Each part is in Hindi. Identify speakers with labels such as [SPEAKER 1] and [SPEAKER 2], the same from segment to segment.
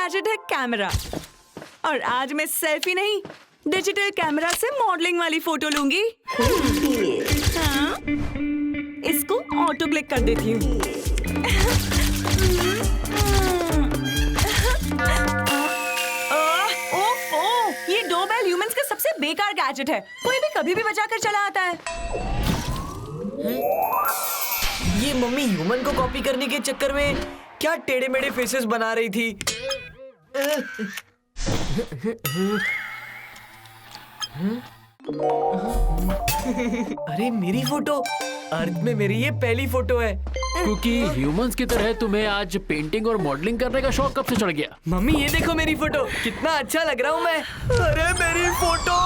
[SPEAKER 1] गैजेट है कैमरा, और आज मैं सेल्फी नहीं डिजिटल कैमरा से मॉडलिंग वाली फोटो लूंगी। हाँ, इसको ऑटो क्लिक कर देती हूँ। ये डोरबेल ह्यूमंस का सबसे बेकार गैजेट है, कोई भी कभी भी बजा कर चला आता है।
[SPEAKER 2] ये मम्मी ह्यूमन को कॉपी करने के चक्कर में क्या टेढ़े मेढ़े फेसेस बना रही थी। अरे मेरी फोटो, अर्थ में मेरी ये पहली फोटो है।
[SPEAKER 3] क्योंकि ह्यूमंस की तरह तुम्हें आज पेंटिंग और मॉडलिंग करने का शौक कब से चढ़ गया?
[SPEAKER 2] मम्मी ये देखो मेरी फोटो, कितना अच्छा लग रहा हूँ मैं। अरे मेरी फोटो,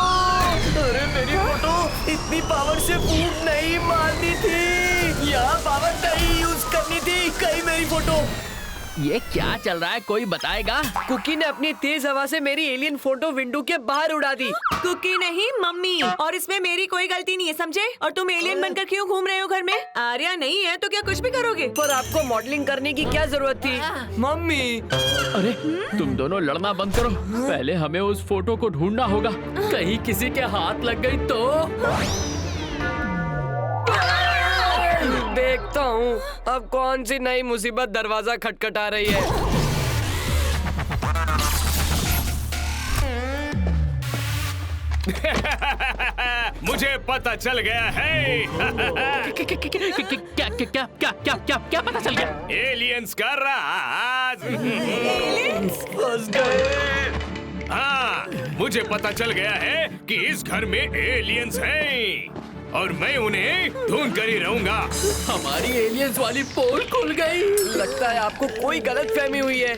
[SPEAKER 2] अरे मेरी फोटो इतनी पावर से फूट नहीं मारनी थी, यहाँ पावर नहीं यूज करनी थी। कहीं मेरी फोटो।
[SPEAKER 3] ये क्या चल रहा है, कोई बताएगा?
[SPEAKER 2] कुकी ने अपनी तेज हवा से मेरी एलियन फोटो विंडो के बाहर उड़ा दी।
[SPEAKER 1] कुकी नहीं मम्मी, और इसमें मेरी कोई गलती नहीं है, समझे? और तुम एलियन बनकर क्यों घूम रहे हो घर में? आर्या नहीं है तो क्या कुछ भी करोगे?
[SPEAKER 2] पर आपको मॉडलिंग करने की क्या जरूरत थी मम्मी?
[SPEAKER 3] अरे तुम दोनों लड़ना बंद करो, पहले हमें उस फोटो को ढूंढना होगा, कहीं किसी के हाथ लग गई तो।
[SPEAKER 2] देखता हूँ अब कौन सी नई मुसीबत दरवाजा खटखटा रही है।
[SPEAKER 4] मुझे पता चल गया है।
[SPEAKER 3] क्या पता चल गया?
[SPEAKER 4] एलियंस का राज।
[SPEAKER 2] फंस गए।
[SPEAKER 4] हाँ, मुझे पता चल गया है कि इस घर में एलियंस हैं और मैं उन्हें ढूंढ कर ही रहूंगा।
[SPEAKER 3] हमारी एलियंस वाली पोल खुल गई।
[SPEAKER 2] लगता है आपको कोई गलतफहमी हुई है।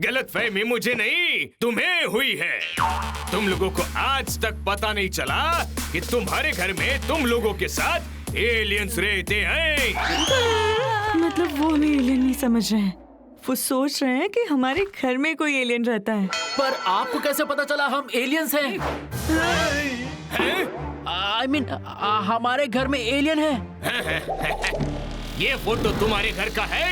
[SPEAKER 4] गलतफहमी मुझे नहीं, तुम्हें हुई है। तुम लोगों को आज तक पता नहीं चला कि तुम्हारे घर में तुम लोगों के साथ एलियंस रहते हैं।
[SPEAKER 1] मतलब वो हमें एलियन नहीं समझ रहे हैं, वो सोच रहे हैं कि हमारे घर में कोई एलियन रहता है।
[SPEAKER 3] पर आपको कैसे पता चला हम एलियंस हैं? I mean, हमारे घर में एलियन है।
[SPEAKER 4] ये फोटो तुम्हारे घर का है,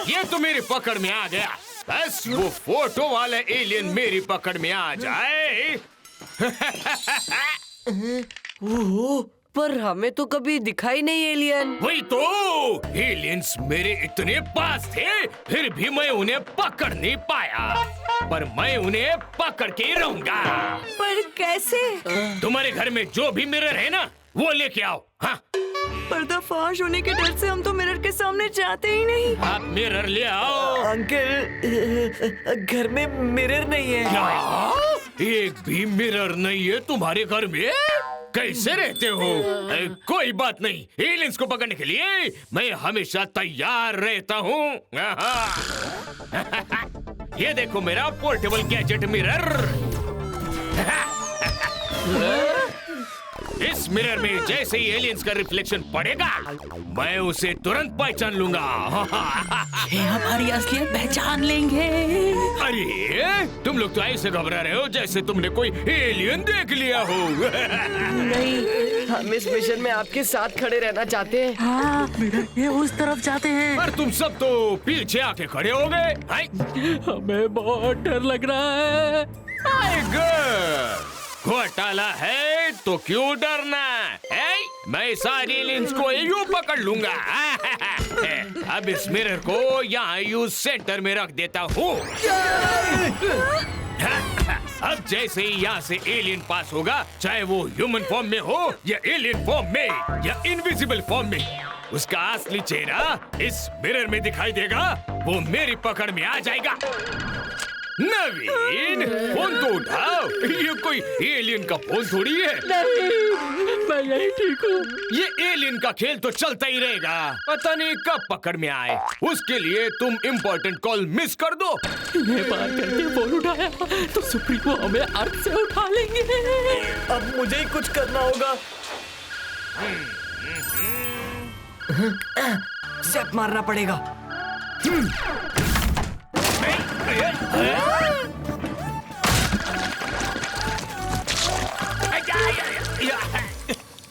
[SPEAKER 4] ये तो मेरी पकड़ में आ गया। बस वो फोटो वाला एलियन मेरी पकड़ में आ जाए।
[SPEAKER 2] ओह, पर हमें तो कभी दिखाई नहीं एलियन।
[SPEAKER 4] वही तो, एलियंस मेरे इतने पास थे, फिर भी मैं उन्हें पकड़ नहीं पाया। पर मैं उन्हें पकड़ के रहूंगा।
[SPEAKER 1] पर कैसे?
[SPEAKER 4] तुम्हारे घर में जो भी मिरर है ना, वो लेके आओ। हाँ,
[SPEAKER 1] पर्दाफाश होने के डर से हम तो मिरर के सामने जाते ही नहीं।
[SPEAKER 4] आप मिरर ले आओ।
[SPEAKER 2] अंकल, घर में मिरर नहीं है।
[SPEAKER 4] क्या? एक भी मिरर नहीं है तुम्हारे घर में? कैसे रहते हो? कोई बात नहीं, एलियंस को पकड़ने के लिए मैं हमेशा तैयार रहता हूँ। ये देखो मेरा पोर्टेबल गैजेट मिरर। इस मिरर में जैसे ही एलियंस का रिफ्लेक्शन पड़ेगा, मैं उसे तुरंत पहचान लूंगा।
[SPEAKER 3] ये हमारी असलियत पहचान लेंगे।
[SPEAKER 4] अरे तुम लोग तो ऐसे घबरा रहे हो जैसे तुमने कोई एलियन देख लिया हो।
[SPEAKER 2] नहीं, हम इस मिशन में आपके साथ खड़े रहना चाहते हैं।
[SPEAKER 3] हाँ, ये उस तरफ जाते हैं।
[SPEAKER 4] पर तुम सब तो पीछे आके खड़े हो गए।
[SPEAKER 3] हमें बहुत डर लग रहा है।
[SPEAKER 4] घोटाला है तो क्यों डरना है? मैं सारे एलियंस को यूं पकड़ लूंगा। अब इस मिरर को यहाँ यूज सेंटर में रख देता हूँ। अब जैसे ही यहाँ से एलियन पास होगा, चाहे वो ह्यूमन फॉर्म में हो या एलियन फॉर्म में या इनविजिबल फॉर्म में, उसका असली चेहरा इस मिरर में दिखाई देगा। वो मेरी पकड़ में आ जाएगा। नवीन, फोन तो उठाओ, ये कोई एलियन का फोन थोड़ी है।
[SPEAKER 3] नहीं, मैं यही ठीक हूँ।
[SPEAKER 4] ये एलियन का खेल तो चलता ही रहेगा, पता नहीं कब पकड़ में आए। उसके लिए तुम इम्पोर्टेंट कॉल मिस कर दो।
[SPEAKER 3] ये बार करके फोन उठाया तो सुप्रीमो हमें अर्थ से उठा लेंगे।
[SPEAKER 2] अब मुझे ही कुछ करना होगा। जैप मारना पड़ेगा।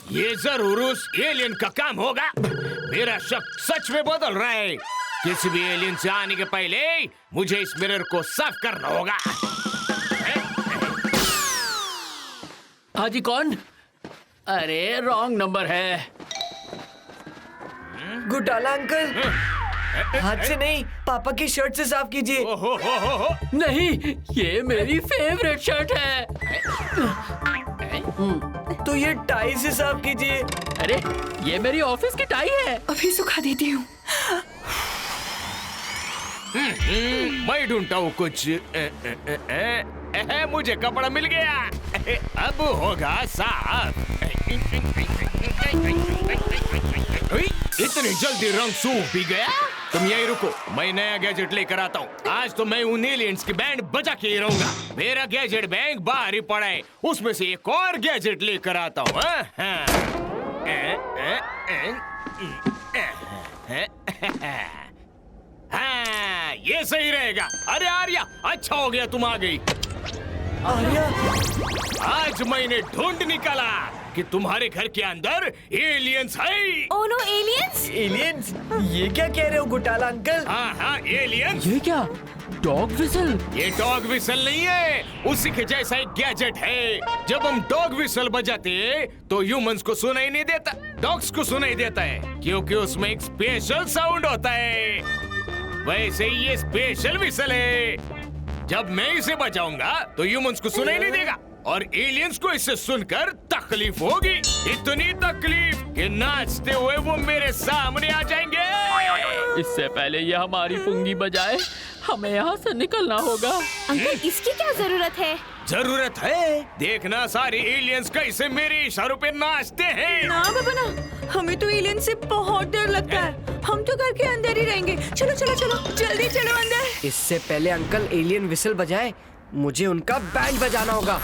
[SPEAKER 4] ये जरूर उस एलियन का काम होगा। मेरा शक सच में बदल रहा है। किसी भी एलियन से आने के पहले मुझे इस मिरर को साफ करना होगा।
[SPEAKER 3] हाजी कौन? अरे रॉन्ग नंबर है।
[SPEAKER 2] घोटाला अंकल, हाथ से नहीं, पापा की शर्ट से साफ कीजिए।
[SPEAKER 4] ओहो।
[SPEAKER 3] नहीं, ये मेरी फेवरेट शर्ट है।
[SPEAKER 2] तो ये टाई से साफ कीजिए।
[SPEAKER 3] अरे ये मेरी ऑफिस की टाई है।
[SPEAKER 1] अभी सुखा देती हूँ।
[SPEAKER 4] मैं ढूंढता हूँ कुछ। मुझे कपड़ा मिल गया। अब होगा साफ। इतनी जल्दी रंग सूख भी गया? तुम यहीं रुको, मैं नया गैजेट लेकर आता हूँ। आज तो मैं उन एलियंस की बैंड बजा के ही रहूंगा। मेरा गैजेट बैंक बाहर ही पड़ा है, उसमें से एक और गैजेट लेकर आता हूँ। हाँ, ये सही रहेगा। अरे आर्या, अच्छा हो गया तुम आ गई।
[SPEAKER 2] आर्या,
[SPEAKER 4] आज मैंने ढूंढ निकाला कि तुम्हारे घर के अंदर एलियंस है।
[SPEAKER 1] Oh no, aliens?
[SPEAKER 2] एलियंस? ये क्या कह रहे हो घोटाला अंकल?
[SPEAKER 4] हाँ, एलियंस।
[SPEAKER 3] ये क्या? Dog whistle?
[SPEAKER 4] ये डॉग विसल नहीं है, उसी के जैसा एक गैजेट है। जब हम डॉग विसल बजाते हैं तो ह्यूमंस को सुनाई नहीं देता, डॉग्स को सुनाई देता है, क्योंकि उसमें एक स्पेशल साउंड होता है। वैसे ही ये स्पेशल विसल है। जब मैं इसे बजाऊंगा तो ह्यूमंस को सुनाई नहीं देगा और एलियंस को इसे सुनकर तकलीफ होगी। इतनी तकलीफ कि नाचते हुए वो मेरे सामने आ जाएंगे।
[SPEAKER 3] इससे पहले ये हमारी पुंगी बजाए, हमें यहाँ से निकलना होगा।
[SPEAKER 1] अंकल, इसकी क्या जरूरत है?
[SPEAKER 4] जरूरत है, देखना सारे एलियंस कैसे मेरे इशारों पे नाचते हैं।
[SPEAKER 1] ना बाबा ना, हमें तो एलियन से बहुत डर लगता है। हम तो घर के अंदर ही रहेंगे। चलो चलो चलो, जल्दी चलो अंदर।
[SPEAKER 2] इससे पहले अंकल एलियन विसल बजाए, मुझे उनका बैंड बजाना होगा।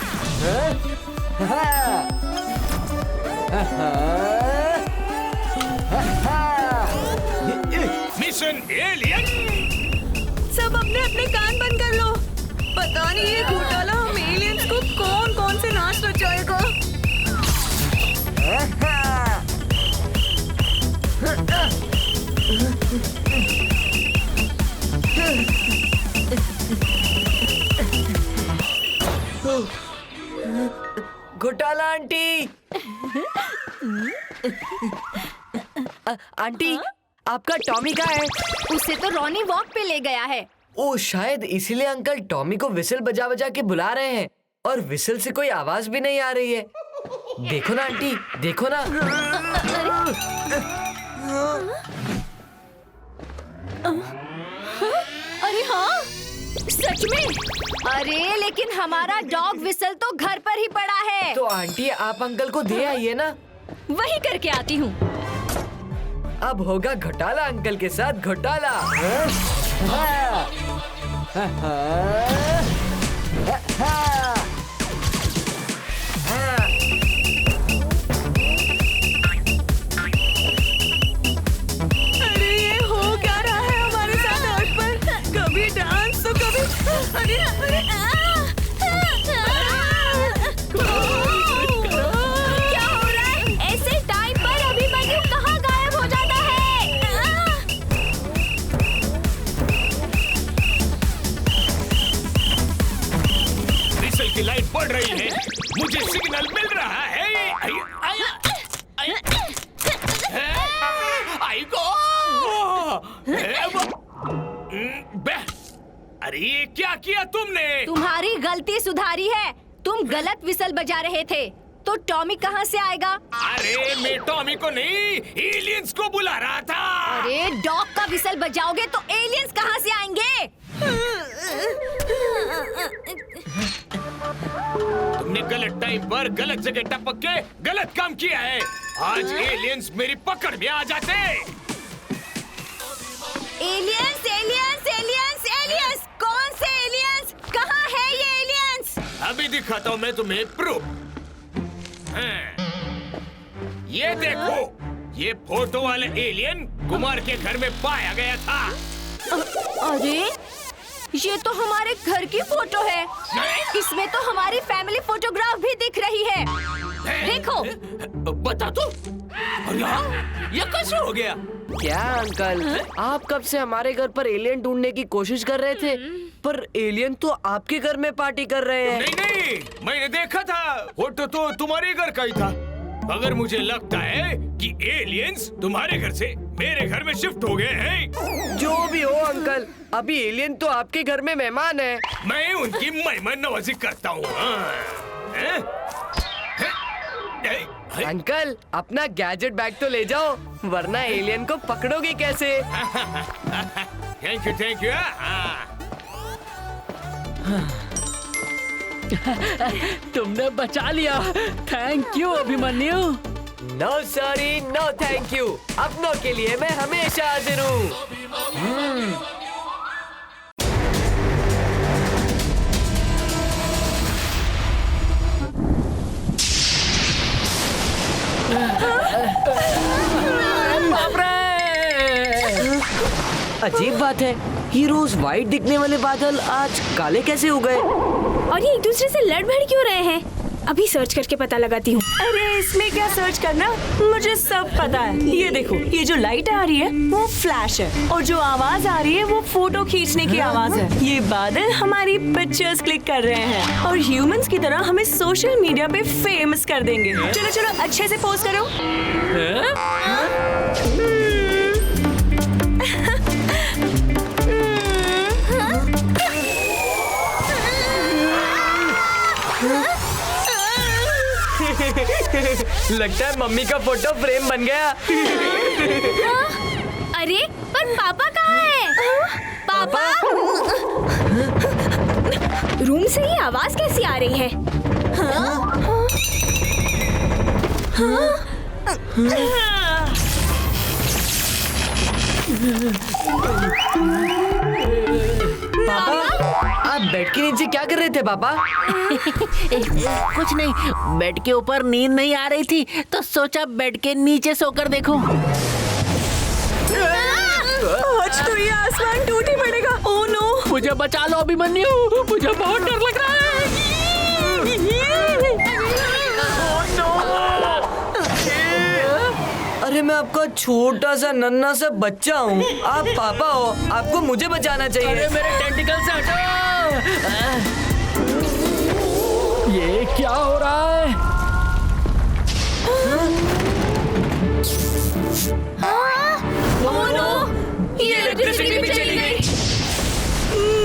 [SPEAKER 4] Mission alien.
[SPEAKER 1] सब अपने अपने कान बंद कर लो। पता नहीं ये घोटाला हम एलियंस को कौन कौन से नाच नचाएगा।
[SPEAKER 2] घोटाला आंटी। आंटी, आपका टॉमी कहाँ है?
[SPEAKER 5] उसे तो रॉनी वॉक पे ले गया है।
[SPEAKER 2] ओ, शायद इसीलिए अंकल टॉमी को विसल बजा बजा के बुला रहे हैं और विसल से कोई आवाज भी नहीं आ रही है। देखो ना आंटी, देखो ना।
[SPEAKER 5] अरे हाँ, सच में। अरे लेकिन हमारा डॉग विसल तो घर पर ही पड़ा है।
[SPEAKER 2] तो आंटी, आप अंकल को दे आइए ना।
[SPEAKER 5] वही करके आती हूँ।
[SPEAKER 2] अब होगा घोटाला अंकल के साथ घोटाला।
[SPEAKER 1] अरे ये हो क्या रहा है हमारे साथ अर्थ पर? कभी डांस तो कभी अरे अरे
[SPEAKER 5] क्या हो रहा है? ऐसे टाइम पर अभिमन्यु कहाँ गायब हो जाता है?
[SPEAKER 4] विसल की लाइट बढ़ रही है, मुझे सिग्नल मिल रहा है। आई गो। अरे ये क्या किया तुमने?
[SPEAKER 5] तुम्हारी गलती सुधारी है। तुम गलत विसल बजा रहे थे, तो टॉमी कहाँ से आएगा?
[SPEAKER 4] अरे मैं टॉमी को नहीं, एलियंस को बुला रहा था।
[SPEAKER 5] अरे डॉग का विसल बजाओगे तो एलियंस कहाँ से आएंगे?
[SPEAKER 4] तुमने गलत टाइम पर गलत जगह टपक के गलत काम किया है। आज एलियंस मेरी पकड़ में आ जाते।
[SPEAKER 5] Aliens, aliens, aliens, aliens! कौन से एलियंस? कहाँ है ये एलियंस?
[SPEAKER 4] अभी दिखाता हूँ मैं तुम्हें प्रूफ। ये देखो, ये फोटो वाले एलियन कुमार के घर में पाया गया था।
[SPEAKER 5] अरे ये तो हमारे घर की फोटो है। इसमें तो हमारी फैमिली फोटोग्राफ भी दिख रही है। देखो।
[SPEAKER 4] बता तो। ये कैसे हो गया?
[SPEAKER 2] क्या अंकल, आप कब से हमारे घर पर एलियन ढूंढने की कोशिश कर रहे थे, पर एलियन तो आपके घर में पार्टी कर रहे हैं।
[SPEAKER 4] नहीं नहीं, मैंने देखा था, फोटो तो तुम्हारे घर का ही था। अगर मुझे लगता है कि एलियंस तुम्हारे घर से मेरे घर में शिफ्ट हो गए हैं।
[SPEAKER 2] जो भी हो अंकल, अभी एलियन तो आपके घर में मेहमान है।
[SPEAKER 4] मैं उनकी मेहमान नवाजी करता हूँ।
[SPEAKER 2] अंकल, अपना गैजेट बैग तो ले जाओ, वरना एलियन को पकड़ोगे कैसे?
[SPEAKER 4] Thank you.
[SPEAKER 3] तुमने बचा लिया, thank you Abhimanyu.
[SPEAKER 2] No sorry, no thank you. अपनों के लिए मैं हमेशा हाजिर हूँ। अजीब बात है, ये रोज व्हाइट दिखने वाले बादल आज काले कैसे हो गए?
[SPEAKER 6] और ये एक दूसरे से लड़ भिड़ क्यों रहे हैं? अभी सर्च करके पता लगाती हूँ।
[SPEAKER 1] अरे इसमें क्या सर्च करना, मुझे सब पता है। ये देखो, ये जो लाइट आ रही है वो फ्लैश है, और जो आवाज आ रही है वो फोटो खींचने की आवाज है। ये बादल हमारी पिक्चर्स क्लिक कर रहे हैं और ह्यूमंस की तरह हमें सोशल मीडिया पे फेमस कर देंगे। चलो चलो अच्छे से पोस्ट करो।
[SPEAKER 2] लगता है मम्मी का फोटो फ्रेम बन गया।
[SPEAKER 6] अरे पर पापा कहाँ है? पापा, रूम से ही आवाज कैसी आ रही है?
[SPEAKER 2] पापा, आप बेड के नीचे क्या कर रहे थे पापा?
[SPEAKER 7] कुछ नहीं, बेड के ऊपर नींद नहीं आ रही थी तो सोचा बेड के नीचे सोकर देखो।
[SPEAKER 1] आज तो ये आसमान टूट ही पड़ेगा। ओह नो,
[SPEAKER 3] मुझे बचा लो अभिमन्यु, मुझे बहुत डर लग रहा है।
[SPEAKER 2] अरे मैं आपका छोटा सा नन्हा सा बच्चा हूँ, आप पापा हो, आपको मुझे बचाना चाहिए।
[SPEAKER 3] अरे मेरे टेंटिकल से हटो। ये क्या हो रहा है?
[SPEAKER 1] ओह नो, ये इलेक्ट्रिसिटी भी चली गई।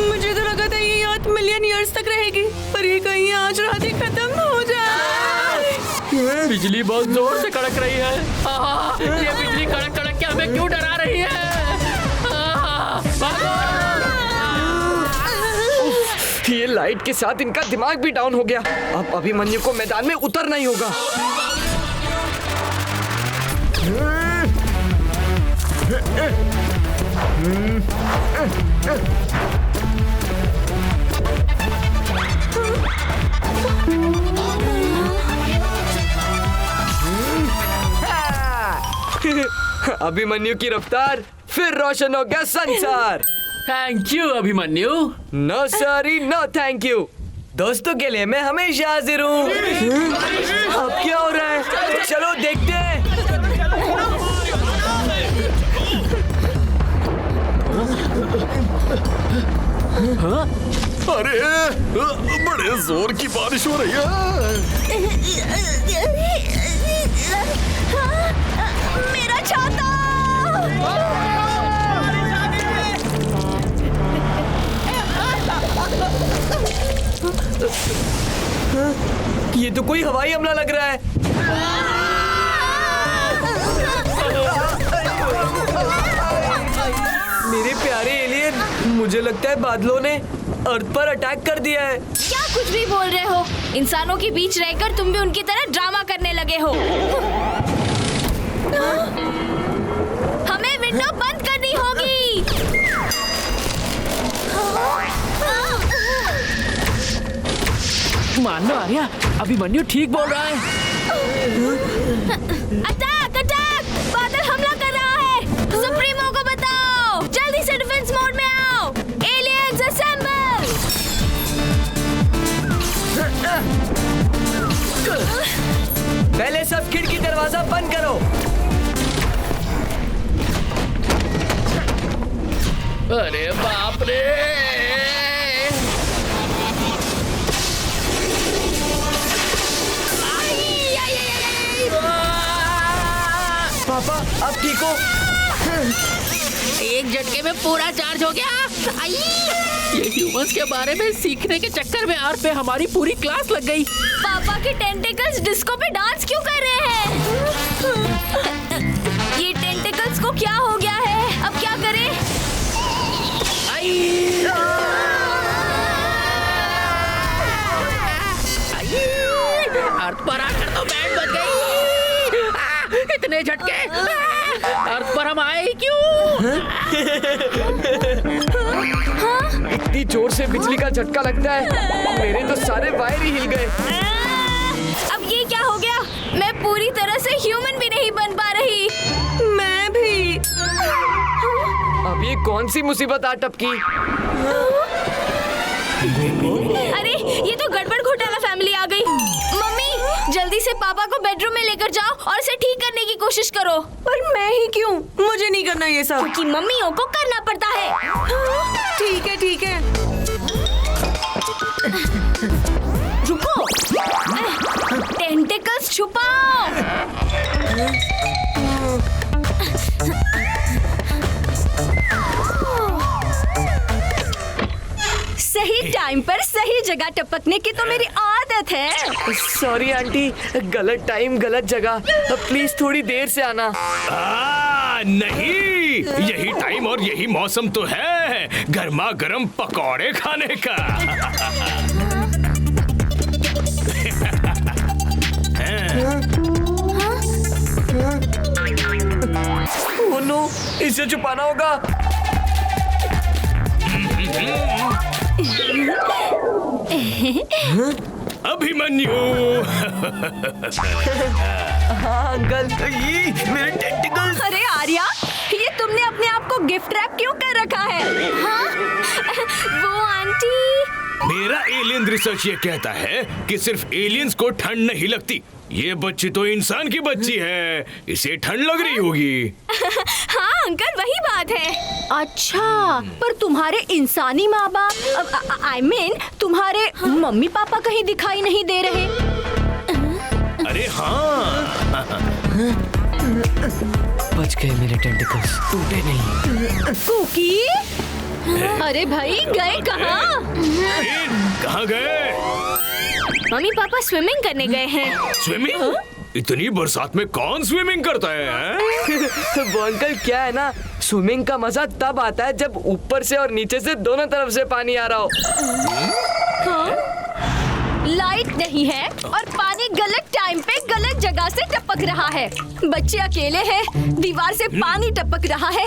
[SPEAKER 1] मुझे तो लगा था ये अर्थ मिलियन ईयर्स तक रहेगी, पर ये कहीं आज रात ही खत्म हो जाए।
[SPEAKER 3] बिजली बहुत जोर से कड़क रही है। ये बिजली कड़क कड़क के हमें क्यों डरा रही है? भागो!
[SPEAKER 2] ये लाइट के साथ इनका दिमाग भी डाउन हो गया। अब अभिमन्यु को मैदान में उतरना ही होगा। अभिमन्यु की रफ्तार, फिर रोशन हो गया संसार।
[SPEAKER 3] Thank you Abhimanyu.
[SPEAKER 2] No sorry, no thank you. दोस्तों के लिए मैं हमेशा हाजिर हूँ। अब क्या हो रहा है? चलो देखते हैं।
[SPEAKER 8] अरे बड़े जोर की बारिश हो रही है।
[SPEAKER 6] मेरा छाता!
[SPEAKER 2] ये तो कोई हवाई हमला लग रहा है। मेरे प्यारे एलियन, मुझे लगता है बादलों ने अर्थ पर अटैक कर दिया है।
[SPEAKER 6] क्या कुछ भी बोल रहे हो? इंसानों के बीच रहकर तुम भी उनकी तरह ड्रामा करने लगे हो। हमें विंडो बंद करनी होगी।
[SPEAKER 3] मान लो आर्या, अभिमन्यु ठीक बोल रहा है।
[SPEAKER 6] अटैक! अटैक! बादल हमला कर रहा है। सुप्रीमो को बताओ, जल्दी से डिफेंस मोड में आओ। Aliens assemble!
[SPEAKER 2] पहले सब खिड़की दरवाजा बंद करो।
[SPEAKER 3] अरे बाप रे!
[SPEAKER 2] पापा आप ठीक हो?
[SPEAKER 7] एक झटके में पूरा चार्ज हो गया। आई! ये ह्यूमंस के बारे में सीखने के चक्कर में आर पे हमारी पूरी क्लास लग गई।
[SPEAKER 6] पापा के टेंटिकल्स डिस्को पे डांस क्यों कर रहे हैं? ये टेंटिकल्स को क्या हो गया है? अब क्या करें?
[SPEAKER 7] अर्थ पर आकर तो बैंड बज गई। इतने झटके अर्थ पर हम आए ही क्यों?
[SPEAKER 2] इतनी जोर से बिजली का झटका लगता है, मेरे तो सारे वायर ही हिल गए।
[SPEAKER 6] अब ये क्या हो गया? मैं पूरी तरह से ह्यूमन भी नहीं बन पा रही।
[SPEAKER 1] मैं भी।
[SPEAKER 2] अब ये कौन सी मुसीबत आ टपकी?
[SPEAKER 6] अरे ये तो गड़बड़ घोटाला फैमिली आ गई। मम्मी जल्दी से पापा को बेडरूम में लेकर जाओ और इसे ठीक करने की कोशिश करो।
[SPEAKER 1] पर मैं ही क्यों? मुझे नहीं करना ये सब।
[SPEAKER 6] क्योंकि मम्मियों को करना पड़ता है।
[SPEAKER 1] ठीक है ठीक है।
[SPEAKER 6] रुको, टेंटिकल्स छुपाओ। सही टाइम पर सही जगह टपकने की तो मेरी आदत है।
[SPEAKER 2] सॉरी आंटी, गलत टाइम गलत जगह। प्लीज थोड़ी देर से आना।
[SPEAKER 4] नहीं, यही टाइम और यही मौसम तो है गर्मा गर्म पकौड़े खाने का।
[SPEAKER 2] ओह नो, इसे छुपाना होगा।
[SPEAKER 4] अभिमन्यु।
[SPEAKER 2] हाँ अंकल, ये मेरे टेंटिकल्स।
[SPEAKER 5] अरे आर्या, ये तुमने अपने आप को गिफ्ट रैप क्यों कर रखा है?
[SPEAKER 6] हाँ? वो आंटी।
[SPEAKER 4] मेरा एलियन रिसर्च ये कहता है कि सिर्फ एलियंस को ठंड नहीं लगती। ये बच्ची तो इंसान की बच्ची है, इसे ठंड लग रही होगी।
[SPEAKER 6] हाँ अंकल, वही बात है।
[SPEAKER 5] अच्छा, पर तुम्हारे इंसानी माँ बाप, आई मीन तुम्हारे मम्मी पापा कहीं दिखाई नहीं दे रहे।
[SPEAKER 4] अरे हाँ,
[SPEAKER 2] बच गए मेरे टेंटिकल्स, टूटे नहीं।
[SPEAKER 5] कुकी, अरे भाई गए कहाँ?
[SPEAKER 4] कहाँ गए?
[SPEAKER 6] मम्मी पापा स्विमिंग करने गए हैं।
[SPEAKER 4] स्विमिंग? इतनी बरसात में कौन स्विमिंग करता है?
[SPEAKER 2] वो अंकल क्या है ना, स्विमिंग का मजा तब आता है जब ऊपर से और नीचे से दोनों तरफ से पानी आ रहा हो।
[SPEAKER 5] लाइट नहीं है और पानी गलत टाइम पे गलत जगह से टपक रहा है। बच्चे अकेले हैं, दीवार से पानी टपक रहा है।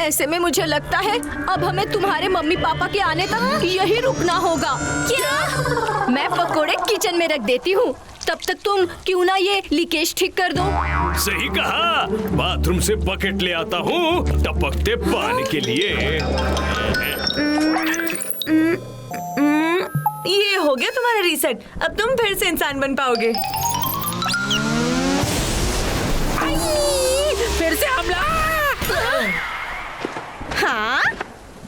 [SPEAKER 5] ऐसे में मुझे लगता है अब हमें तुम्हारे मम्मी पापा के आने तक यही रुकना होगा। क्या? मैं पकोड़े किचन में रख देती हूँ, तब तक तुम क्यों ना ये लीकेज ठीक कर दो।
[SPEAKER 4] सही कहा, बाथरूम से बकेट ले आता हूँ टपकते पानी के लिए।
[SPEAKER 1] ये हो गया तुम्हारा रीसेट। अब तुम फिर से इंसान बन पाओगे।
[SPEAKER 5] फिर से हमला। हाँ,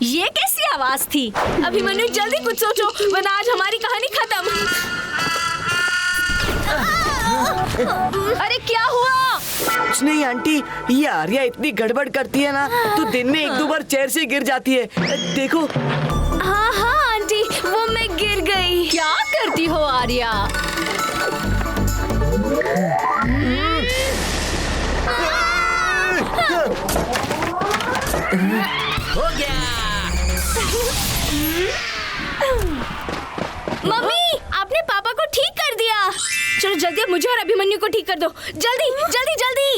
[SPEAKER 5] ये कैसी आवाज थी?
[SPEAKER 6] अभिमन्यु जल्दी कुछ सोचो, वरना आज हमारी कहानी खत्म।
[SPEAKER 5] अरे क्या हुआ?
[SPEAKER 2] कुछ नहीं आंटी, ये आर्या इतनी गड़बड़ करती है ना, तो दिन में एक दो बार चेयर से गिर जाती है। देखो।
[SPEAKER 6] हाँ हाँ आंटी, वो मैं गिर गई।
[SPEAKER 5] क्या करती हो आर्या?
[SPEAKER 7] हो गया।
[SPEAKER 6] मम्मी, आपने पापा को ठीक कर दिया। चलो जल्दी अब मुझे और अभिमन्यु को ठीक कर दो। जल्दी जल्दी जल्दी।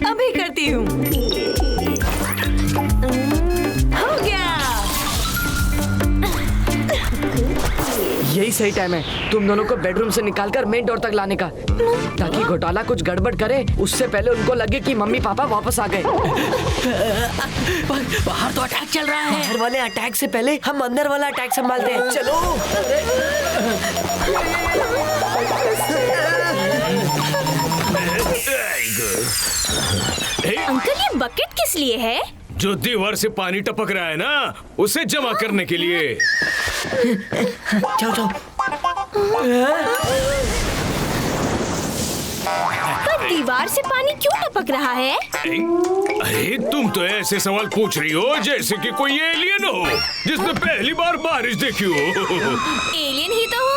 [SPEAKER 1] अभी करती हूँ। हो गया।
[SPEAKER 2] यही सही टाइम है तुम दोनों को बेडरूम से निकालकर मेन डोर तक लाने का, ताकि घोटाला कुछ गड़बड़ करे उससे पहले उनको लगे कि मम्मी पापा वापस आ गए।
[SPEAKER 7] बाहर तो अटैक चल रहा है।
[SPEAKER 2] बाहर वाले अटैक से पहले हम अंदर वाला अटैक संभालते हैं। चलो।
[SPEAKER 6] अंकल ये बकेट किस लिए है?
[SPEAKER 4] जो दीवार से पानी टपक रहा है ना, उसे जमा करने के लिए।
[SPEAKER 2] जाओ जाओ।
[SPEAKER 6] पर दीवार से पानी क्यों टपक रहा है?
[SPEAKER 4] अरे तुम तो ऐसे सवाल पूछ रही हो जैसे कि कोई एलियन हो जिसने पहली बार बारिश देखी हो।
[SPEAKER 6] एलियन ही तो हूँ।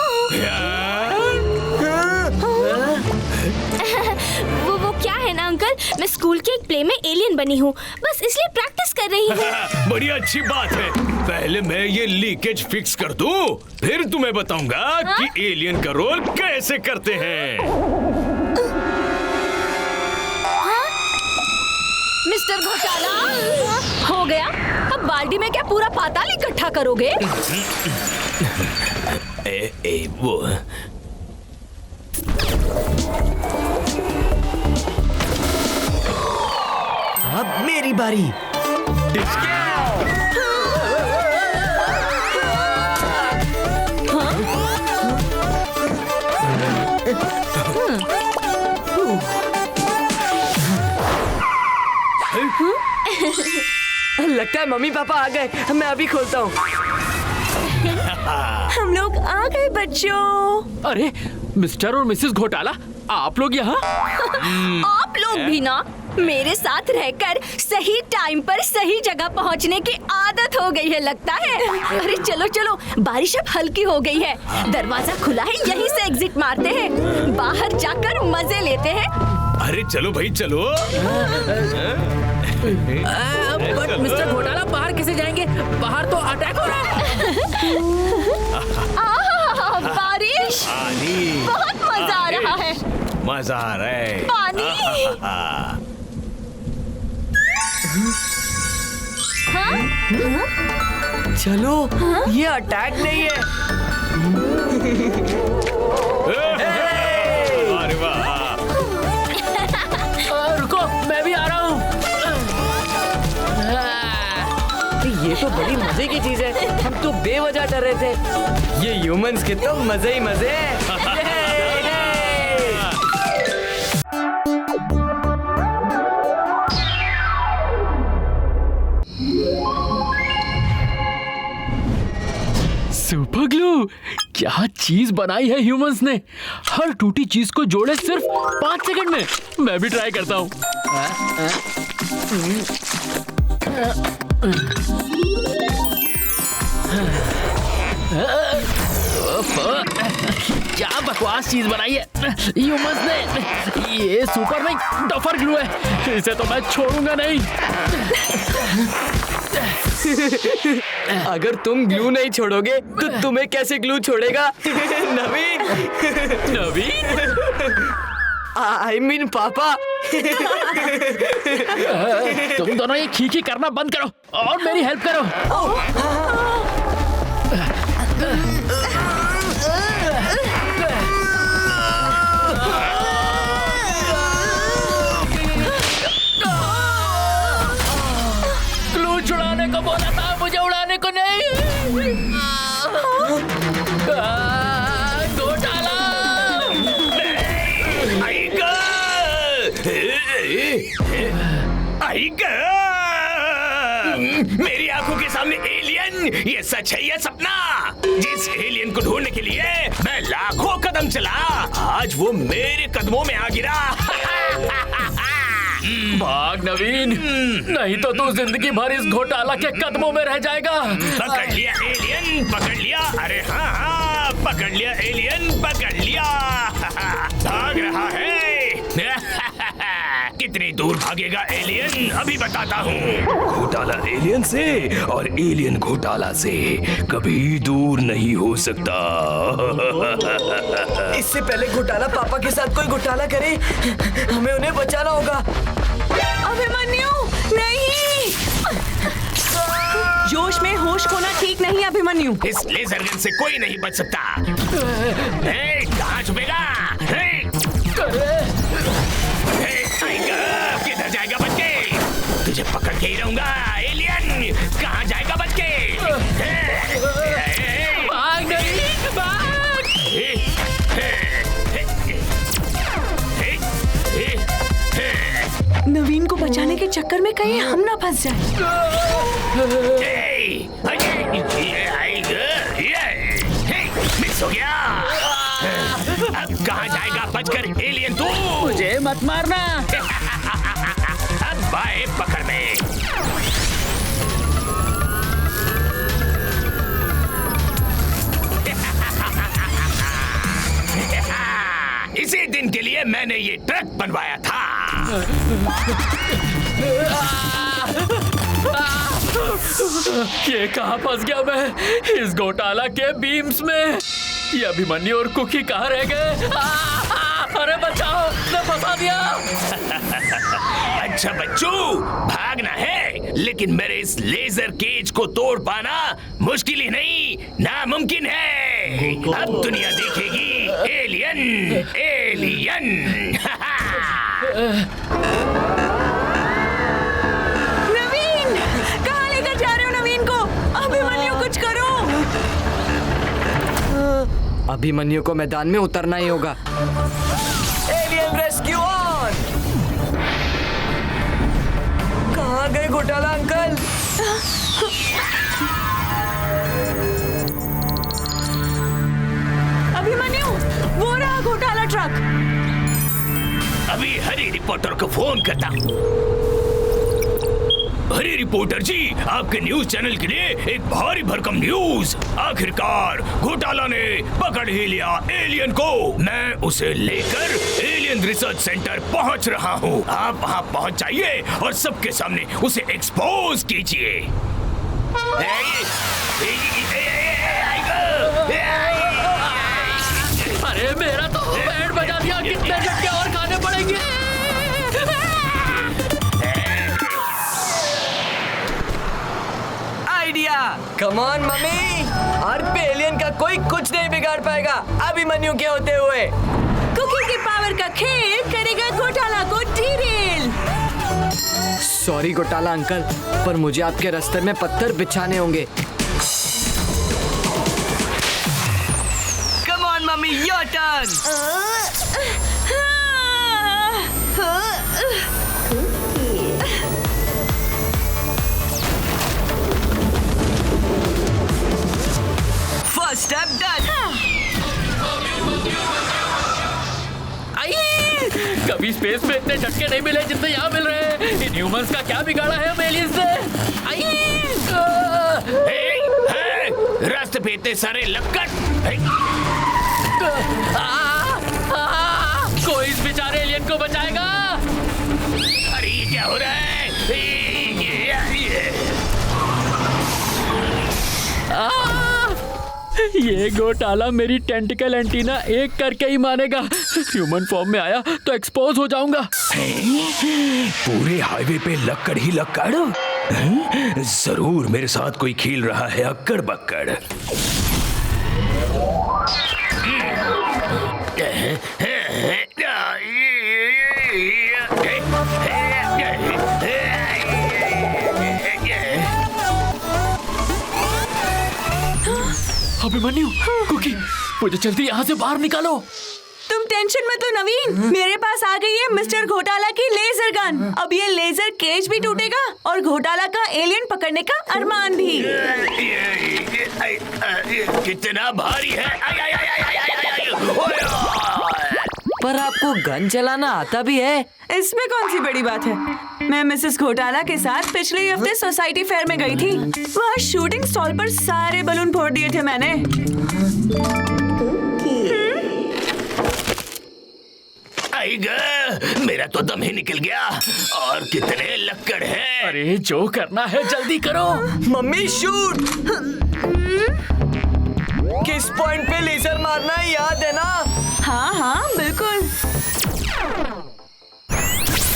[SPEAKER 6] वो क्या है ना अंकल, मैं स्कूल के एक प्ले में एलियन बनी हूँ, बस इसलिए प्रैक्टिस कर रही हूँ।
[SPEAKER 4] बड़ी अच्छी बात है। पहले मैं ये लीकेज फिक्स कर दूं, फिर तुम्हें बताऊंगा कि एलियन का रोल कैसे करते हैं।
[SPEAKER 5] मिस्टर घोटाला, हो गया। अब बाल्टी में क्या पूरा पाताल इकट्ठा करोगे?
[SPEAKER 4] वो
[SPEAKER 2] अब मेरी बारी। लगता है मम्मी पापा आ गए। मैं अभी खोलता हूँ।
[SPEAKER 1] हम लोग आ गए बच्चों।
[SPEAKER 3] अरे मिस्टर और मिसेस घोटाला, आप लोग यहाँ?
[SPEAKER 5] आप लोग भी ना मेरे साथ रहकर सही टाइम पर सही जगह पहुंचने की आदत हो गई है लगता है। अरे चलो चलो, बारिश अब हल्की हो गई है, दरवाजा खुला है, यहीं से एग्जिट मारते हैं, बाहर जाकर मजे लेते हैं।
[SPEAKER 4] अरे चलो भाई चलो।
[SPEAKER 7] बट मिस्टर घोटाला, बाहर कैसे जाएंगे? बाहर तो अटैक हो रहा है।
[SPEAKER 5] बारिश, बहुत मजा आ रहा है।
[SPEAKER 4] मजा आ रहा है।
[SPEAKER 5] पानी।
[SPEAKER 2] चलो, ये अटैक नहीं है।
[SPEAKER 4] अरे वाह।
[SPEAKER 7] रुको, मैं भी आ रहा हूँ।
[SPEAKER 2] ये तो बड़ी मजे की चीज है। हम तो बेवजह डर रहे थे। ये ह्यूमंस के तो मजे ही मजे हैं।
[SPEAKER 3] सुपर ग्लू, क्या चीज बनाई है ह्यूमंस ने। हर टूटी चीज को जोड़े सिर्फ 5 सेकंड में। मैं भी ट्राई करता हूँ। क्या बकवास चीज बनाई है ह्यूमंस ने। ये सुपर नहीं, डफर ग्लू है। इसे तो मैं छोड़ूंगा नहीं।
[SPEAKER 2] अगर तुम ग्लू नहीं छोड़ोगे तो तुम्हें कैसे ग्लू छोड़ेगा? नवीन। आई मीन पापा।
[SPEAKER 3] तुम दोनों ये खीखी करना बंद करो और मेरी हेल्प करो। ग्लू छुड़ाने को बोला था, मुझे उड़ाने को नहीं। घोटाला।
[SPEAKER 4] मेरी आंखों के सामने एलियन, ये सच है या सपना? जिस एलियन को ढूंढने के लिए मैं लाखों कदम चला, आज वो मेरे कदमों में आ गिरा।
[SPEAKER 3] भाग नवीन, नहीं तो तू जिंदगी भर इस घोटाला के कदमों में रह जाएगा।
[SPEAKER 4] पकड़ लिया एलियन, पकड़ लिया। अरे हाँ, पकड़ लिया एलियन, पकड़ लिया। भाग रहा है। कितनी दूर भागेगा एलियन, अभी बताता हूँ। घोटाला एलियन से और एलियन घोटाला से कभी दूर नहीं हो सकता।
[SPEAKER 2] इससे पहले घोटाला पापा के साथ कोई घोटाला करे, हमें उन्हें बचाना होगा।
[SPEAKER 1] अभिमन्यु, नहीं। जोश में होश खोना ठीक नहीं अभिमन्यु।
[SPEAKER 4] इस लेजर गन से कोई नहीं बच सकता। कहाँ छुपेगा? किधर जाएगा बच के? तुझे पकड़ के ही रहूंगा एलियन। कहाँ जाएगा बच के?
[SPEAKER 7] भाग नहीं, भाग।
[SPEAKER 1] नवीन को बचाने के चक्कर में कहीं हम ना फंस जाए।
[SPEAKER 4] मिस हो गया। अब कहाँ जाएगा बचकर एलियन तू?
[SPEAKER 7] मुझे मत मारना।
[SPEAKER 4] अब बाएं पकड़ में। इसी दिन के लिए मैंने ये ट्रक बनवाया था।
[SPEAKER 3] ये कहाँ फंस गया मैं? इस घोटाला के बीम्स में। ये अभिमन्यु और कुकी कहाँ रह गए? अरे बचाओ, मैं फंसा दिया।
[SPEAKER 4] अच्छा बच्चू, भागना है, लेकिन मेरे इस लेजर केज को तोड़ पाना मुश्किल ही नहीं, नामुमकिन है। अब दुनिया देखेगी एलियन, एलियन।
[SPEAKER 1] नवीन, कहाँ लेकर जा रहे हो नवीन को? अभिमन्यु कुछ करो।
[SPEAKER 2] अभिमन्यु को मैदान में उतरना ही होगा। Alien rescue on. कहाँ गए घोटाला अंकल?
[SPEAKER 1] अभिमन्यु, वो रहा घोटाला ट्रक।
[SPEAKER 4] अभी हरी रिपोर्टर को फोन करता हूँ। हरी रिपोर्टर जी, आपके न्यूज चैनल के लिए एक भारी भरकम न्यूज। आखिरकार घोटाला ने पकड़ ही लिया एलियन को। मैं उसे लेकर एलियन रिसर्च सेंटर पहुंच रहा हूं। आप वहां पहुंच जाइए और सबके सामने उसे एक्सपोज कीजिए।
[SPEAKER 3] अरे मेरा तो बैंड बजा दिया। कितने झटके और खाने पड़ेंगे?
[SPEAKER 2] आइडिया। कम ऑन मम्मी, अर्थ पे एलियन का कोई कुछ नहीं बिगाड़ पाएगा अभिमन्यु के होते हुए।
[SPEAKER 1] कुकी की पावर का खेल करेगा घोटाला को डीरेल।
[SPEAKER 2] सॉरी घोटाला अंकल, पर मुझे आपके रास्ते में पत्थर बिछाने होंगे। Come on mummy, your turn. First step done.
[SPEAKER 3] कभी स्पेस में इतने झटके नहीं मिले जितने यहाँ मिल रहे हैं। इन ह्यूमंस का क्या बिगाड़ा है हम एलियंस से?
[SPEAKER 4] रास्ते पे इतने सारे लक्कड़।
[SPEAKER 3] कोई इस बेचारे एलियन को बचाएगा?
[SPEAKER 4] अरे ये क्या हो रहा है?
[SPEAKER 3] ये घोटाला मेरी टेंटिकल एंटीना एक करके ही मानेगा। ह्यूमन फॉर्म में आया तो एक्सपोज हो जाऊंगा।
[SPEAKER 4] पूरे हाईवे पे लक्कड़ ही लक्कड़। जरूर मेरे साथ कोई खेल रहा है अक्कड़ बक्कड़।
[SPEAKER 3] अभिमन्यु, कुकी, मुझे जल्दी यहाँ से बाहर निकालो।
[SPEAKER 1] तुम टेंशन मत लो नवीन, मेरे पास आ गई है मिस्टर घोटाला की लेजर गन। अब ये लेजर केज भी टूटेगा और घोटाला का एलियन पकड़ने का अरमान भी।
[SPEAKER 4] कितना भारी है।
[SPEAKER 2] पर आपको गन चलाना आता भी है?
[SPEAKER 1] इसमें कौन सी बड़ी बात है। मैं मिसेस घोटाला के साथ पिछले हफ्ते सोसाइटी फेयर में गई थी। वहाँ शूटिंग स्टॉल पर सारे बलून फोड़ दिए थे मैंने।
[SPEAKER 4] मेरा तो दम ही निकल गया। और कितने लक्कड़ हैं।
[SPEAKER 3] अरे जो करना है जल्दी करो।
[SPEAKER 2] Mummy shoot. किस पॉइंट पे लेजर मारना है याद है ना?
[SPEAKER 1] हाँ हाँ बिल्कुल।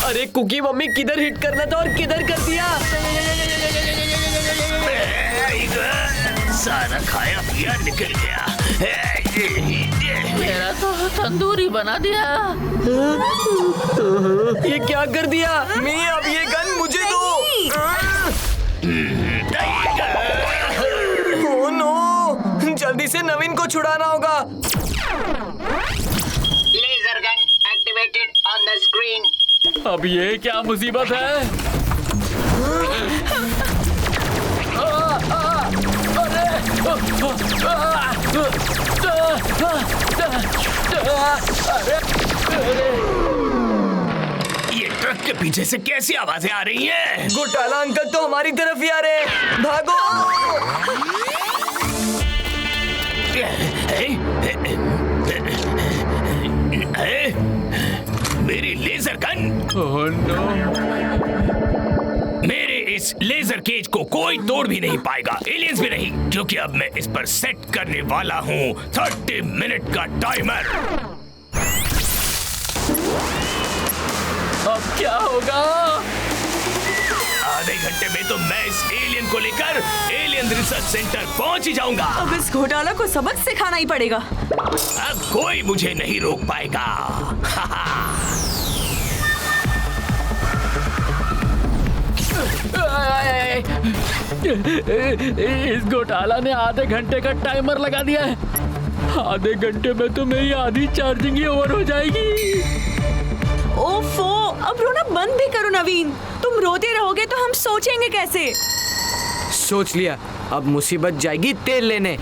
[SPEAKER 2] अरे कुकी मम्मी किधर हिट करना था और किधर कर दिया।
[SPEAKER 4] सारा खाया पिया निकल गया।
[SPEAKER 7] मेरा तो तंदूरी बना दिया।
[SPEAKER 2] ये क्या कर दिया? मैं अब ये गन मुझे दो। ओह नो, जल्दी से नवीन को छुड़ाना होगा।
[SPEAKER 9] Laser gun activated on the screen.
[SPEAKER 3] अब ये क्या मुसीबत है?
[SPEAKER 4] ये ट्रक के पीछे से कैसी आवाजें आ रही हैं?
[SPEAKER 2] घोटाला अंकल तो हमारी तरफ ही आ रहे हैं। भागो।
[SPEAKER 4] मेरी लेजर गन।
[SPEAKER 3] Oh no.
[SPEAKER 4] मेरे इस लेजर केज को कोई तोड़ भी नहीं पाएगा, एलियंस भी नहीं, क्योंकि अब मैं इस पर सेट करने वाला हूँ 30 मिनट का टाइमर।
[SPEAKER 3] अब क्या होगा?
[SPEAKER 4] आधे घंटे में तो मैं इस एलियन को लेकर एलियन रिसर्च सेंटर पहुंच ही जाऊंगा।
[SPEAKER 1] अब इस घोटाला को सबक सिखाना ही पड़ेगा।
[SPEAKER 4] अब कोई मुझे नहीं रोक पाएगा।
[SPEAKER 3] इस घोटाला ने आधे घंटे का टाइमर लगा दिया है। आधे घंटे में तो मेरी आधी चार्जिंग ही ओवर हो जाएगी।
[SPEAKER 1] ओफो, अब रोना बंद भी करो नवीन। तुम रोते रहोगे तो हम सोचेंगे कैसे?
[SPEAKER 2] सोच लिया, अब मुसीबत जाएगी तेल लेने।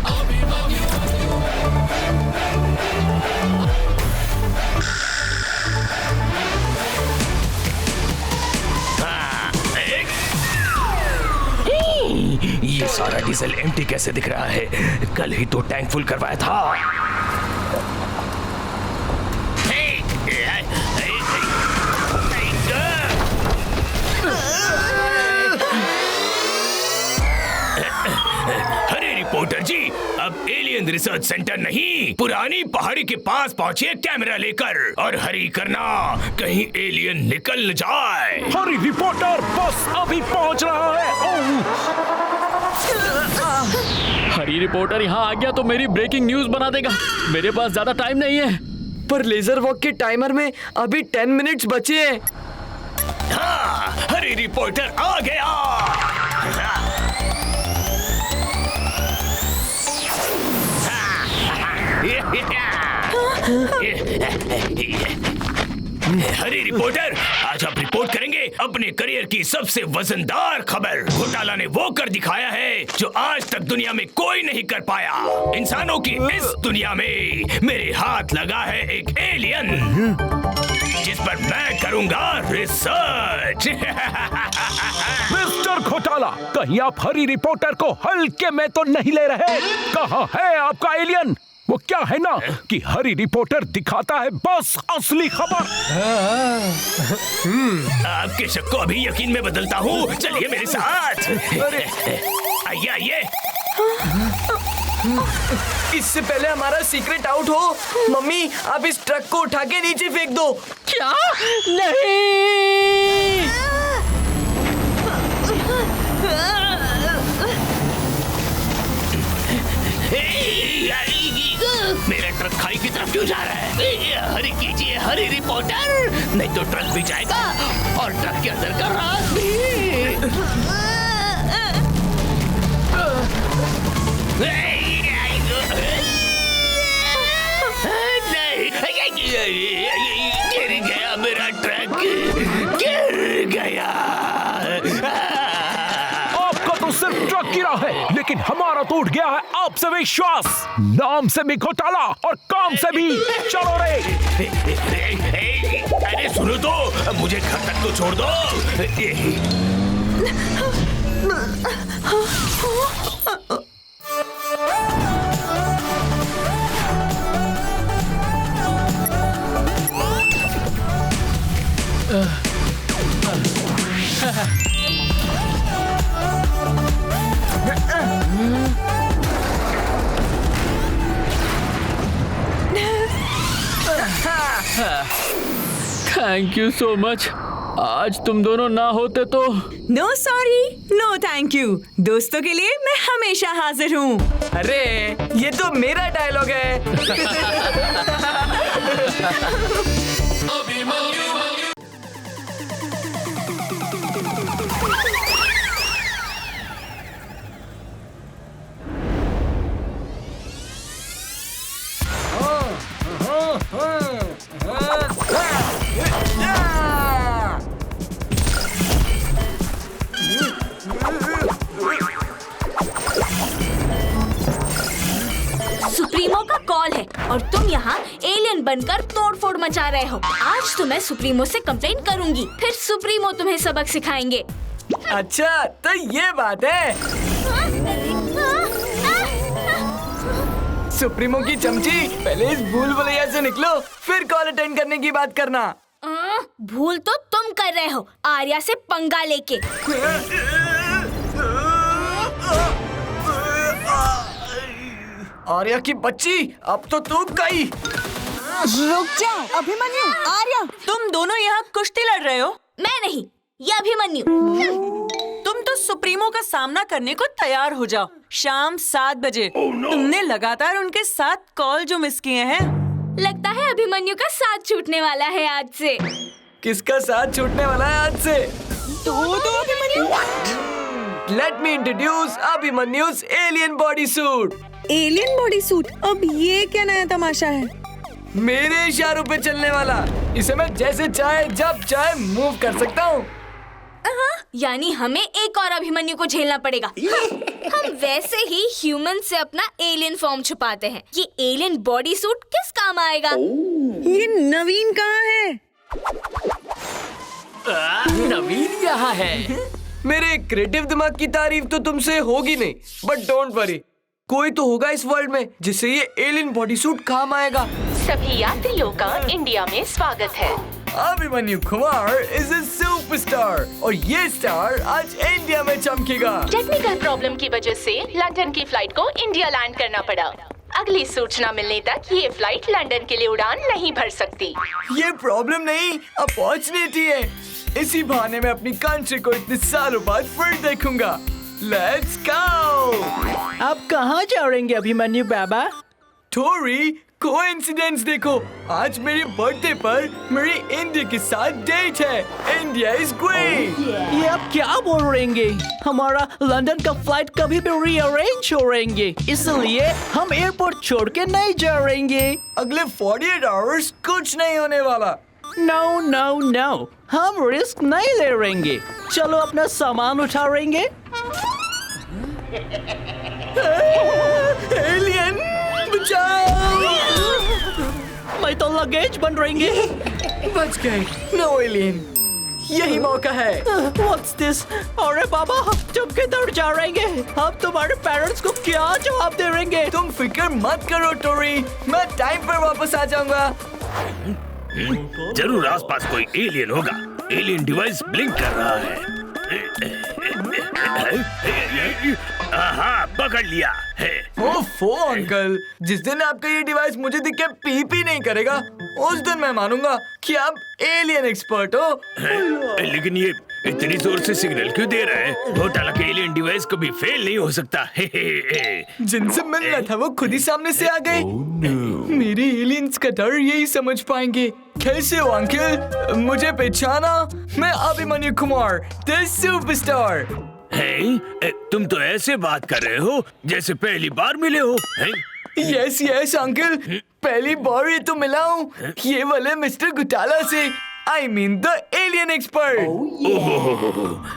[SPEAKER 4] ये सारा डीजल एम्प्टी कैसे दिख रहा है? कल ही तो टैंक फुल करवाया था। अरे रिपोर्टर जी, अब एलियन रिसर्च सेंटर नहीं, पुरानी पहाड़ी के पास पहुंचिए कैमरा लेकर, और हरी करना, कहीं एलियन निकल न जाए।
[SPEAKER 8] हरी रिपोर्टर बस अभी पहुंच रहा है।
[SPEAKER 3] हरी रिपोर्टर यहाँ आ गया तो मेरी ब्रेकिंग न्यूज बना देगा। मेरे पास ज्यादा टाइम नहीं है।
[SPEAKER 2] पर लेजर वॉक के टाइमर में अभी 10 मिनट्स बचे हैं।
[SPEAKER 4] हाँ, हरी रिपोर्टर आ गया। हरी रिपोर्टर, आज आप रिपोर्ट करेंगे अपने करियर की सबसे वजनदार खबर। घोटाला ने वो कर दिखाया है जो आज तक दुनिया में कोई नहीं कर पाया। इंसानों की इस दुनिया में मेरे हाथ लगा है एक एलियन, जिस पर मैं करूंगा रिसर्च।
[SPEAKER 8] मिस्टर घोटाला, कहीं आप हरी रिपोर्टर को हल्के में तो नहीं ले रहे? कहाँ है आपका एलियन? वो क्या है ना कि हरी रिपोर्टर दिखाता है बस असली खबर।
[SPEAKER 4] आपके शक को अभी यकीन में बदलता हूँ, चलिए मेरे साथ। आइए आइए।
[SPEAKER 2] इससे पहले हमारा सीक्रेट आउट हो, मम्मी आप इस ट्रक को उठा के नीचे फेंक दो।
[SPEAKER 3] क्या? नहीं।
[SPEAKER 4] मेरा ट्रक खाई की तरफ क्यों जा रहा है? हरी कीजिए हरी रिपोर्टर, नहीं तो ट्रक भी जाएगा और ट्रक के अंदर का राज भी। नहीं, गिर गया मेरा ट्रक, गिर गया।
[SPEAKER 8] आपका तो सिर्फ ट्रक गिरा है, लेकिन हमारा तो उठ गया है आपसे विश्वास। नाम से भी घोटाला और काम से भी। चलो रे।
[SPEAKER 4] अरे सुनो तो, मुझे घर तक तो छोड़ दो।
[SPEAKER 3] Thank you so much. आज तुम दोनों ना होते तो।
[SPEAKER 1] No sorry, no thank you. दोस्तों के लिए मैं हमेशा हाजिर हूँ।
[SPEAKER 2] अरे ये तो मेरा डायलॉग है।
[SPEAKER 6] कॉल है और तुम यहाँ एलियन बनकर तोड़फोड़ मचा रहे हो। आज तो मैं सुप्रीमो से कंप्लेंट करूँगी, फिर सुप्रीमो तुम्हें सबक सिखाएंगे।
[SPEAKER 2] अच्छा तो ये बात है। सुप्रीमो की चमची, पहले इस भूल भुलैया से निकलो, फिर कॉल अटेंड करने की बात करना।
[SPEAKER 6] भूल तो तुम कर रहे हो आर्या से पंगा लेके।
[SPEAKER 2] आर्या की बच्ची, अब तो तू गई।
[SPEAKER 1] रुक जा अभिमन्यु, आर्या, तुम दोनों यहाँ कुश्ती लड़ रहे हो?
[SPEAKER 6] मैं नहीं, ये अभिमन्यु।
[SPEAKER 1] तुम तो सुप्रीमो का सामना करने को तैयार हो जाओ। शाम 7 बजे। तुमने लगातार उनके साथ कॉल जो मिस किए हैं।
[SPEAKER 6] लगता है अभिमन्यु का साथ छूटने वाला है आज से।
[SPEAKER 2] किसका साथ छूटने वाला है आज से?
[SPEAKER 1] तो Abhimanyu.
[SPEAKER 2] Let me introduce अभिमन्यु's alien body suit।
[SPEAKER 1] Alien body suit, अब ये क्या नया तमाशा है?
[SPEAKER 2] मेरे इशारों पे चलने वाला। इसे मैं जैसे चाहे जब चाहे मूव कर सकता हूँ।
[SPEAKER 6] यानी हमें एक और अभिमन्यु को झेलना पड़ेगा। हम वैसे ही ह्यूमन से अपना एलियन फॉर्म छुपाते हैं। ये एलियन बॉडी सूट किस काम आएगा?
[SPEAKER 1] ये नवीन कहाँ है?
[SPEAKER 3] नवीन यहाँ है।
[SPEAKER 2] मेरे क्रिएटिव दिमाग की तारीफ तो तुमसे होगी नहीं, बट डोंट वरी, कोई तो होगा इस वर्ल्ड में जिससे ये एलियन बॉडी सूट काम आएगा।
[SPEAKER 9] सभी यात्रियों का इंडिया में स्वागत है।
[SPEAKER 2] Abhimanyu Kumar is a superstar और ये स्टार आज इंडिया में चमकेगा।
[SPEAKER 9] टेक्निकल प्रॉब्लम की वजह से लंदन की फ्लाइट को इंडिया लैंड करना पड़ा। अगली सूचना मिलने तक ये फ्लाइट लंदन के लिए उड़ान नहीं भर सकती।
[SPEAKER 2] ये प्रॉब्लम नहीं, अपॉर्चुनिटी है। इसी बहाने मैं अपनी कंट्री को इतने सालों बाद फिर देखूंगा। Let's go.
[SPEAKER 7] आप कहाँ जा रहे हैं अभिमन्यु बाबा?
[SPEAKER 2] थोड़ी कोइंसिडेंस देखो, आज मेरे बर्थडे पर मेरी इंडिया के साथ डेट है। India is great.
[SPEAKER 7] ये आप क्या बोल रहे हैं? हमारा लंदन का फ्लाइट कभी भी रीअरेंज हो रहेंगे, इसलिए हम एयरपोर्ट छोड़ के नहीं जा रहेंगे।
[SPEAKER 2] अगले 48 आवर्स कुछ नहीं होने वाला।
[SPEAKER 7] नो नो नो, हम रिस्क नहीं ले रहेंगे। चलो अपना सामान उठा रहेंगे।
[SPEAKER 2] एलियन बचाओ।
[SPEAKER 7] मैं तो लगेज बन रहेंगे।
[SPEAKER 2] बच गए। नो एलियन, यही मौका है।
[SPEAKER 7] What's this? अरे बाबा, तुम किधर जा रहेंगे? हम तुम्हारे पेरेंट्स को क्या जवाब दे रहेंगे?
[SPEAKER 2] तुम फिक्र मत करो टोरी, मैं टाइम पर वापस आ जाऊंगा।
[SPEAKER 4] जरूर आसपास कोई एलियन होगा। एलियन डिवाइस ब्लिंक कर रहा है। पकड़ लिया है।
[SPEAKER 2] ओफो अंकल, जिस दिन आपका ये डिवाइस मुझे दिख के पी नहीं करेगा, उस दिन मैं मानूंगा कि आप एलियन एक्सपर्ट हो।
[SPEAKER 4] लेकिन ये इतनी जोर से सिग्नल क्यों दे रहा है? घोटाला के एलियन डिवाइस कभी फेल नहीं हो सकता।
[SPEAKER 2] जिनसे मिलना था वो खुद ही सामने से आ गए। मेरे एलियंस का डर यही समझ पाएंगे। कैसे हो अंकल? मुझे पहचाना? मैं अभिमन्यु कुमार, द सुपरस्टार।
[SPEAKER 4] तुम तो ऐसे बात कर रहे हो जैसे पहली बार मिले हो।
[SPEAKER 2] यस यस अंकल, पहली बार ही तो मिला हूँ, ये वाले मिस्टर घोटाला से। I mean the alien expert।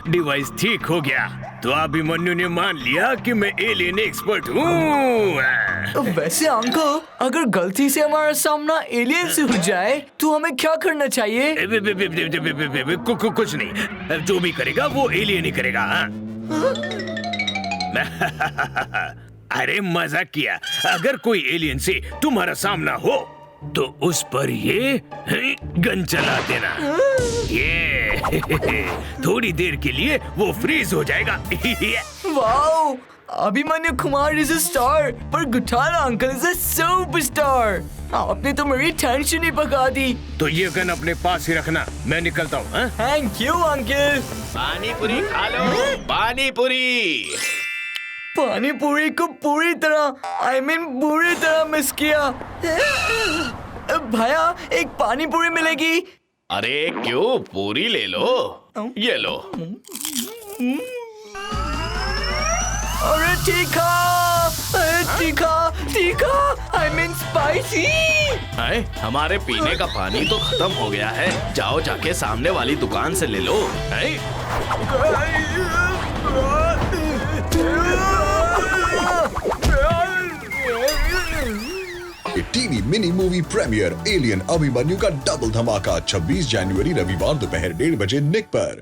[SPEAKER 4] Device ठीक हो गया तो अभिमन्यु ने मान लिया कि मैं एलियन एक्सपर्ट हूँ।
[SPEAKER 2] वैसे अंकल, अगर गलती से हमारा सामना एलियन से हो जाए तो हमें क्या करना चाहिए?
[SPEAKER 4] कुछ नहीं, जो भी करेगा वो एलियन ही करेगा। अरे मजाक किया। अगर कोई एलियन से तुम्हारा सामना हो तो उस पर ये गन चला देना। ये थोड़ी देर के लिए वो फ्रीज हो जाएगा।
[SPEAKER 2] Wow, Abhimanyu Kumar is a star, पर घोटाला अंकल इज अ सुपरस्टार। आपने तो मेरी टेंशन ही पका दी।
[SPEAKER 4] तो ये गन अपने पास ही रखना, मैं निकलता हूँ।
[SPEAKER 2] Thank you uncle.
[SPEAKER 10] पानी पूरी खा लो, पानी पूरी।
[SPEAKER 2] पानी पूरी को पूरी तरह बुरी तरह मिस किया। भैया, एक पानी पूरी मिलेगी?
[SPEAKER 10] अरे क्यों, पूरी ले लो, ये लो।
[SPEAKER 2] अरे तीखा, स्पाइसी।
[SPEAKER 10] हमारे पीने का पानी तो खत्म हो गया है, जाओ जाके सामने वाली दुकान से ले लो।
[SPEAKER 11] TV mini movie premiere alien Abhimanyu का डबल धमाका 26 जनवरी रविवार दोपहर 1:30 बजे निक पर।